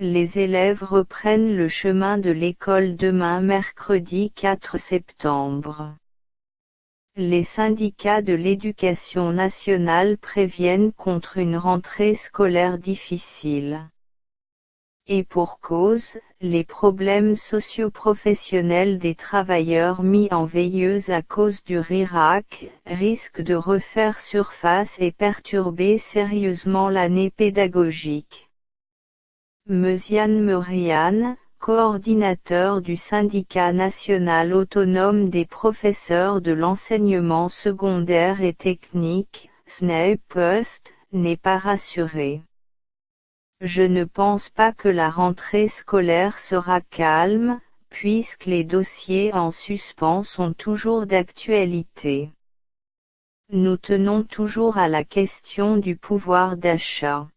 Les élèves reprennent le chemin de l'école demain mercredi 4 septembre. Les syndicats de l'éducation nationale préviennent contre une rentrée scolaire difficile. Et pour cause, les problèmes socio-professionnels des travailleurs mis en veilleuse à cause du RIRAC risquent de refaire surface et perturber sérieusement l'année pédagogique. Meusiane Merian, coordinateur du syndicat national autonome des professeurs de l'enseignement secondaire et technique, SNEPEST, n'est pas rassuré. Je ne pense pas que la rentrée scolaire sera calme, puisque les dossiers en suspens sont toujours d'actualité. Nous tenons toujours à la question du pouvoir d'achat.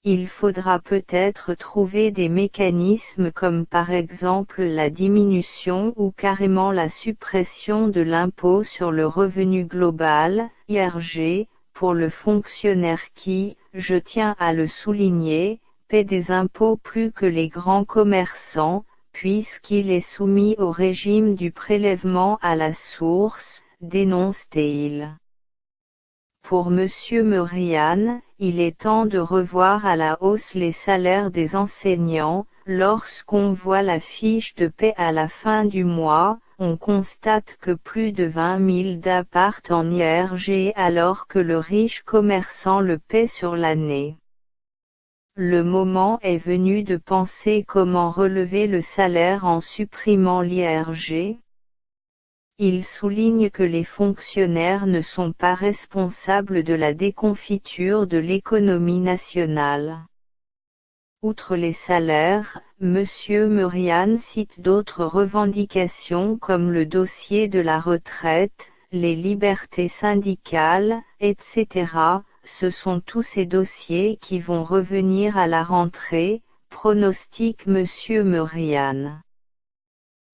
Il faudra peut-être trouver des mécanismes comme par exemple la diminution ou carrément la suppression de l'impôt sur le revenu global, IRG, pour le fonctionnaire qui, je tiens à le souligner, paie des impôts plus que les grands commerçants, puisqu'il est soumis au régime du prélèvement à la source, dénonce-t-il. Pour M. Merian, il est temps de revoir à la hausse les salaires des enseignants. Lorsqu'on voit la fiche de paie à la fin du mois, on constate que plus de 20 000 d'appart en IRG alors que le riche commerçant le paie sur l'année. Le moment est venu de penser comment relever le salaire en supprimant l'IRG. Il souligne que les fonctionnaires ne sont pas responsables de la déconfiture de l'économie nationale. Outre les salaires, M. Merian cite d'autres revendications comme le dossier de la retraite, les libertés syndicales, etc. Ce sont tous ces dossiers qui vont revenir à la rentrée, pronostique M. Merian.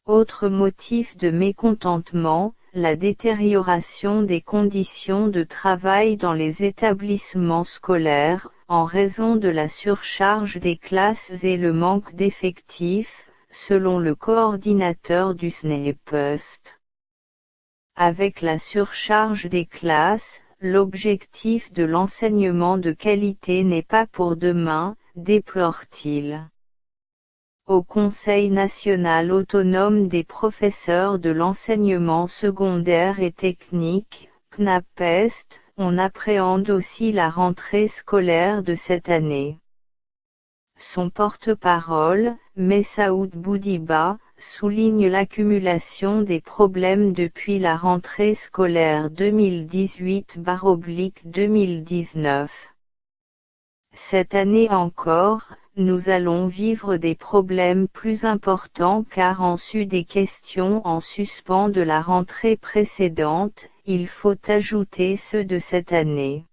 Autre motif de mécontentement, la détérioration des conditions de travail dans les établissements scolaires, en raison de la surcharge des classes et le manque d'effectifs, selon le coordinateur du SNEPEST. Avec la surcharge des classes, l'objectif de l'enseignement de qualité n'est pas pour demain, déplore-t-il. Au Conseil national autonome des professeurs de l'enseignement secondaire et technique, CNAPEST, on appréhende aussi la rentrée scolaire de cette année. Son porte-parole, Messaoud Boudiba, souligne l'accumulation des problèmes depuis la rentrée scolaire 2018/2019. Cette année encore, nous allons vivre des problèmes plus importants car en sus des questions en suspens de la rentrée précédente, il faut ajouter ceux de cette année.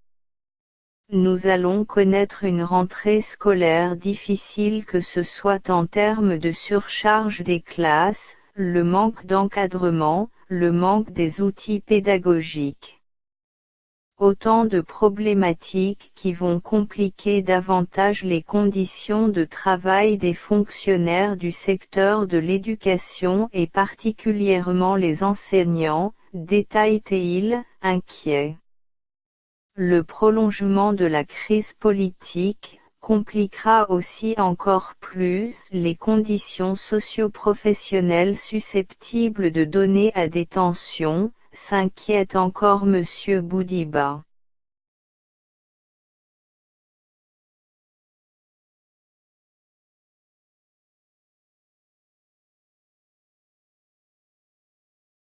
Nous allons connaître une rentrée scolaire difficile que ce soit en termes de surcharge des classes, le manque d'encadrement, le manque des outils pédagogiques. Autant de problématiques qui vont compliquer davantage les conditions de travail des fonctionnaires du secteur de l'éducation et particulièrement les enseignants, détaille-t-il, inquiet. Le prolongement de la crise politique compliquera aussi encore plus les conditions socio-professionnelles susceptibles de donner à des tensions, s'inquiète encore M. Boudiba.